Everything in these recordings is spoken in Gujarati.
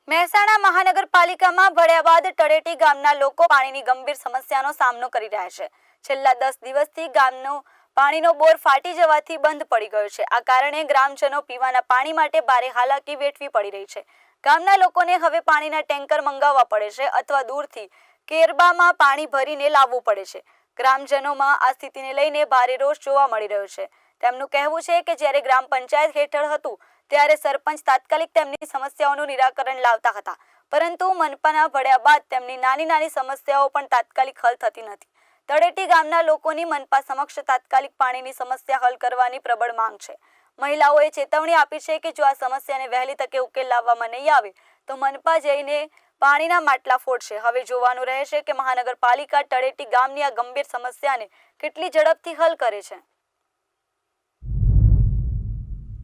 મહેસાણા મહાનગરપાલિકામાં ભળ્યા બાદ તળેટી ગામના લોકો પાણીની ગંભીર સમસ્યાનો સામનો કરી રહ્યા છે। છેલ્લા 10 દિવસથી ગામનો પાણીનો બોર ફાટી જવાથી બંધ પડી ગયો છે। આ કારણે ગ્રામજનો પીવાના પાણી માટે ભારે હાલાકી વેઠવી પડી રહી છે। ગામના લોકોને હવે પાણીના ટેન્કર મંગાવવા પડે છે અથવા દૂરથી કેરબામાં પાણી ભરીને લાવવું પડે છે। ગ્રામજનોમાં આ સ્થિતિને લઈને ભારે રોષ જોવા મળી રહ્યો છે। તેમનું કહેવું છે કે જ્યારે ગ્રામ પંચાયત હેઠળ હતું ત્યારે સરપંચ તાત્કાલિક તેમની સમસ્યાઓનું નિરાકરણ લાવતા હતા, પરંતુ મનપાના ભળ્યા બાદ તેમની નાની સમસ્યાઓ પણ તાત્કાલિક હલ થતી નથી। તળેટી ગામના લોકોની મનપા સમક્ષ તાત્કાલિક પાણીની સમસ્યા હલ કરવાની પ્રબળ માંગ છે। મહિલાઓએ ચેતવણી આપી છે કે જો આ સમસ્યાને વહેલી તકે ઉકેલ લાવવામાં નહીં આવે તો મનપા જઈને પાણીના માટલા ફોડશે। હવે જોવાનું રહેશે કે મહાનગરપાલિકા તળેટી ગામની આ ગંભીર સમસ્યાને કેટલી ઝડપથી હલ કરે છે।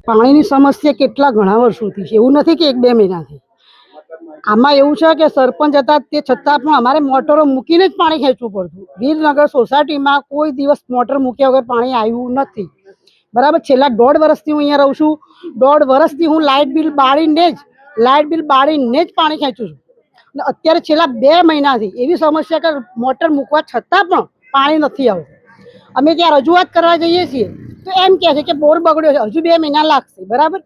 પાણીની સમસ્યા કેટલા ઘણા વર્ષોથી છે, એવું નથી કે 1-2 મહિનાથી। આમાં એવું છે કે સરપંચ હતા તે છતાં પણ અમારે મોટરો મૂકીને જ પાણી ખેંચવું પડતું। વીરનગર સોસાયટીમાં કોઈ દિવસ મોટર મૂક્યા વગર પાણી આવ્યું નથી, બરાબર। છેલ્લા 1.5 વર્ષથી હું અહીંયા રહું છું। 1.5 વર્ષથી હું લાઇટ બિલ બાળીને જ પાણી ખેંચું છું। અને અત્યારે છેલ્લા 2 મહિનાથી એવી સમસ્યા કે મોટર મૂકવા છતાં પણ પાણી નથી આવતું। અમે ત્યાં રજૂઆત કરવા જઈએ છીએ તો એમ કહે છે કે બોર બગડ્યો છે, હજુ 2 મહિના લાગશે, બરાબર।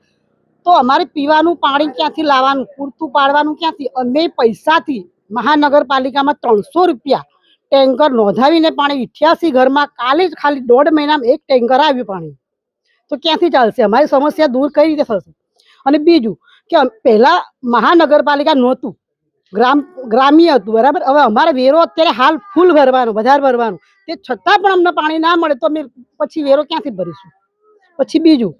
તો અમારે પીવાનું પાણી ક્યાંથી લાવવાનું, પૂરતું પાડવાનું ક્યાંથી? અમે પૈસાથી મહાનગરપાલિકામાં 300 રૂપિયા ટેન્કર નોંધાવીને પાણી 88 ઘરમાં કાલે જ ખાલી 1.5 મહિનામાં 1 ટેન્કર આવ્યું પાણી, તો ક્યાંથી ચાલશે? અમારી સમસ્યા દૂર કઈ રીતે થશે? અને બીજું કે પહેલાં મહાનગરપાલિકા નહોતું, ગ્રામ્ય હતું, બરાબર। હવે અમારે વેરો અત્યારે હાલ ફૂલ ભરવાનો, વધારે ભરવાનું, તે છતાં પણ અમને પાણી ના મળે તો અમે પછી વેરો ક્યાંથી ભરીશું? પછી બીજું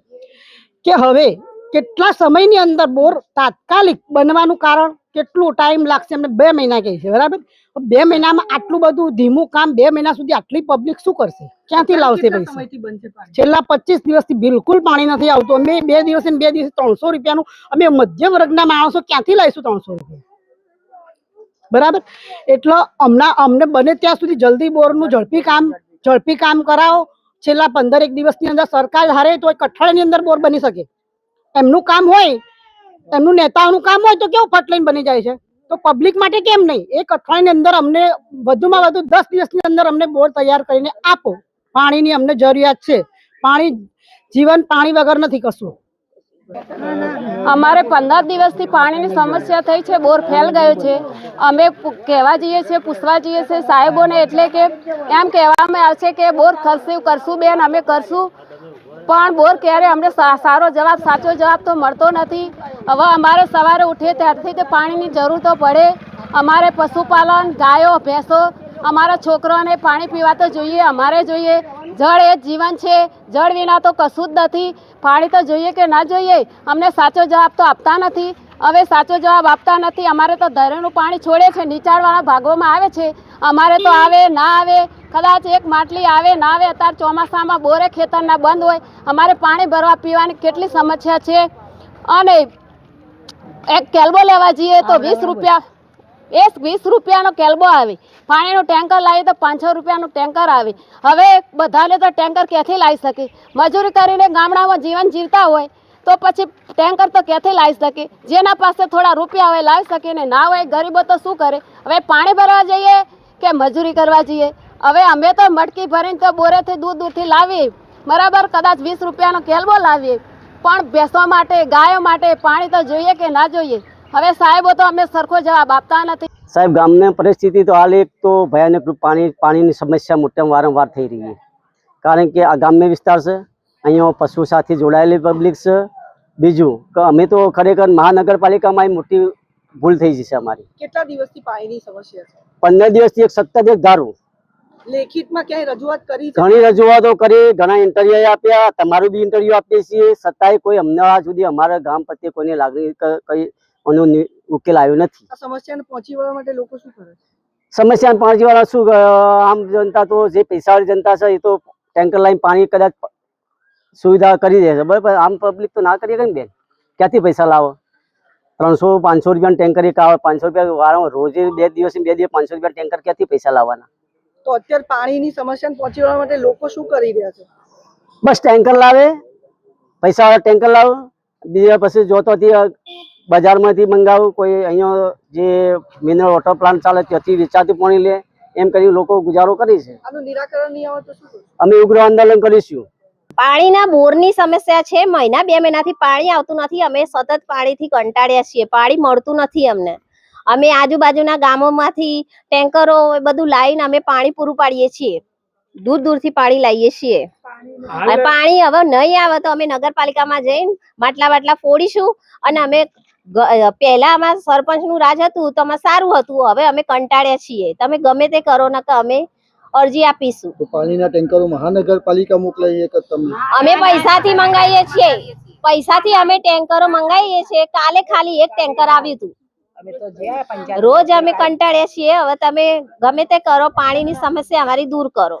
કે હવે કેટલા સમયની અંદર બોર તાત્કાલિક બનવાનું કારણ કેટલું ટાઈમ લાગશે? અમને 2 મહિના કહે છે, બરાબર। 2 મહિનામાં આટલું બધું ધીમું કામ, 2 મહિના સુધી આટલી પબ્લિક શું કરશે? ક્યાંથી લાવશે પૈસા? છેલ્લા 25 દિવસથી બિલકુલ પાણી નથી આવતું। અમે 2 દિવસે 300 રૂપિયાનું, અમે મધ્યમ વર્ગના માણસો ક્યાંથી લાવીશું 300 રૂપિયા, બરાબર? એટલે અમને બને ત્યાં સુધી જલ્દી બોરનું ઝડપી કામ કરાવો। છેલ્લા 15-1 દિવસની અંદર સરકાર હારે તો 1 અઠવાડિયાની અંદર બોર બની શકે। એમનું કામ હોય, એમનું નેતાઓનું કામ હોય તો કેવું ફટ લઈને બની જાય છે, તો પબ્લિક માટે કેમ નહીં? 1 અઠવાડિયાની અંદર અમને વધુમાં વધુ 10 દિવસની અંદર અમને બોર તૈયાર કરીને આપો। પાણીની અમને જરૂરિયાત છે। પાણી વગર નથી કશું। અમારે 15 દિવસથી પાણીની સમસ્યા થઈ છે, બોર ફેલ ગયો છે। અમે કહેવા જઈએ છીએ, પૂછવા જઈએ છીએ સાહેબોને, એટલે કે એમ કહેવામાં આવશે કે બોર કરશું બેન, અમે કરશું, પણ બોર ક્યારે અમને સાચો જવાબ તો મળતો નથી। હવે અમારે સવારે ઉઠીએ ત્યારથી તે પાણીની જરૂર તો પડે। અમારે પશુપાલન, ગાયો, ભેંસો, અમારા છોકરાઓને પાણી પીવા તો જોઈએ, અમારે જોઈએ। જળ એ જીવન છે, જળ વિના તો કશું જ નથી। પાણી તો જોઈએ કે ના જોઈએ? અમને સાચો જવાબ તો આપતા નથી। હવે સાચો જવાબ આપતા નથી। અમારે તો ધરેનું પાણી છોડે છે, નીચાણવાળા ભાગોમાં આવે છે, અમારે તો આવે ના આવે, કદાચ 1 માટલી આવે ના આવે। અત્યારે ચોમાસામાં બોરે ખેતરના બંધ હોય, અમારે પાણી ભરવા પીવાની કેટલી સમસ્યા છે। અને એક કેલ્બો લેવા જઈએ તો 20 રૂપિયા, 20 રૂપિયાનો કેલ્બો આવે। પાણીનું ટેન્કર લાવીએ તો 500 રૂપિયાનું ટેન્કર આવે। હવે બધાને તો ટેન્કર ક્યાંથી લાવી શકે? મજૂરી કરીને ગામડામાં જીવન જીવતા હોય તો પછી ટેન્કર તો ક્યાંથી લાવી શકે? જેના પાસે થોડા રૂપિયા હોય લાવી શકે, ને ના હોય ગરીબો તો શું કરે? હવે પાણી ભરવા જઈએ કે મજૂરી કરવા જઈએ? હવે અમે તો મટકી ભરીને તો બોરેથી દૂરથી લાવીએ, બરાબર। કદાચ 20 રૂપિયાનો કેલ્બો લાવીએ, પણ ભેંસો માટે, ગાયો માટે પાણી તો જોઈએ કે ના જોઈએ? હવે સાહેબો તો અમે સરખો જવાબ આપતા નથી। સાહેબ, ગામની પરિસ્થિતિ તો હાલ એક તો ભયાનક પાણીની સમસ્યા મોટામાં વારંવાર થઈ રહી છે, કારણ કે આ ગ્રામ્ય વિસ્તાર છે, અહીંયા પશુ સાથે જોડાયેલી પબ્લિક છે। બીજું કે અમે તો ખરેખર મહાનગરપાલિકામાં મોટી ભૂલ થઈ જશે અમારી। કેટલા દિવસથી પાણીની સમસ્યા છે? 15 દિવસથી સતત એક ધારું લેખિતમાં ક્યાંય રજૂઆત કરી? ઘણી રજૂઆતો કરી, ઘણા ઇન્ટરવ્યુ આપ્યા, તમારું બી ઇન્ટરવ્યુ આપીએ છીએ, છતાંય કોઈ અમને આજ સુધી અમારા ગામ પ્રત્યે કોઈને લાગણી કઈ ઉકેલ આવ્યો નથી। આ સમસ્યાને પહોંચી વળવા માટે લોકો શું કરે? સમસ્યાને પહોંચી વળવા શું, આમ જનતા તો જે પૈસાવાળી જનતા છે એ તો ટેન્કર લાઈન પાણી કદાચ સુવિધા કરી દે છે, બરાબર। આમ પબ્લિક તો ના કરીએ કે બેન, ક્યાંથી પૈસા લાવો? 300-500 રૂપિયાનું ટેન્કર એક આવે, 500 રૂપિયા વાળો રોજે 2 દિવસ 500 રૂપિયા ટેન્કર ક્યાંથી પૈસા લાવવાના? તો અત્યારે પાણીની સમસ્યાને પહોંચી વળવા માટે લોકો શું કરી રહ્યા છે? બસ ટેન્કર લાવે, પૈસાવાળા ટેન્કર લાવે, બીજા પછી જોતો બજારમાંથી મંગાવું, કોઈ અહીંયા જે મિનરલ વોટર પ્લાન્ટ ચાલે ત્યાંથી વેચાતું પાણી લે, એમ કરી લોકો ગુજારો કરે છે. આનું નિરાકરણ નહીં આવે તો શું કરશું? અમે ઉગ્ર આંદોલન કરીશું. પાણીના બોરની સમસ્યા છે. મહિના 2 મહિનાથી પાણી આવતું નથી. અમે સતત પાણીથી કંટાળ્યા છીએ. પાણી મળતું નથી અમને. અમે આજુબાજુના ગામોમાંથી ટેન્કરો બધું લાવીને અમે પાણી પૂરું પાડીએ છીએ. દૂર દૂરથી પાણી લાવીએ છીએ. અને પાણી હવે નહીં આવે તો અમે નગરપાલિકામાં જઈને માટલા ફોડીશું. અને અમે પહેલા અમારા સરપંચનું રાજ હતું તો અમે સારું હતું. હવે અમે કંટાળ્યા છીએ. તમે ગમે તે કરો ને કે અમે અરજી આપીશું. તો પાણીના ટેન્કરો મહાનગરપાલિકા મોકલાઈએ કે તમે? અમે પૈસાથી મંગાવીએ છીએ. પૈસાથી અમે ટેન્કરો મંગાવીએ છીએ. કાલે ખાલી એક ટેન્કર આવ્યું હતું. રોજ અમે કંટાળ્યા છીએ. હવે તમે ગમે તે કરો, પાણીની સમસ્યા અમારી દૂર કરો.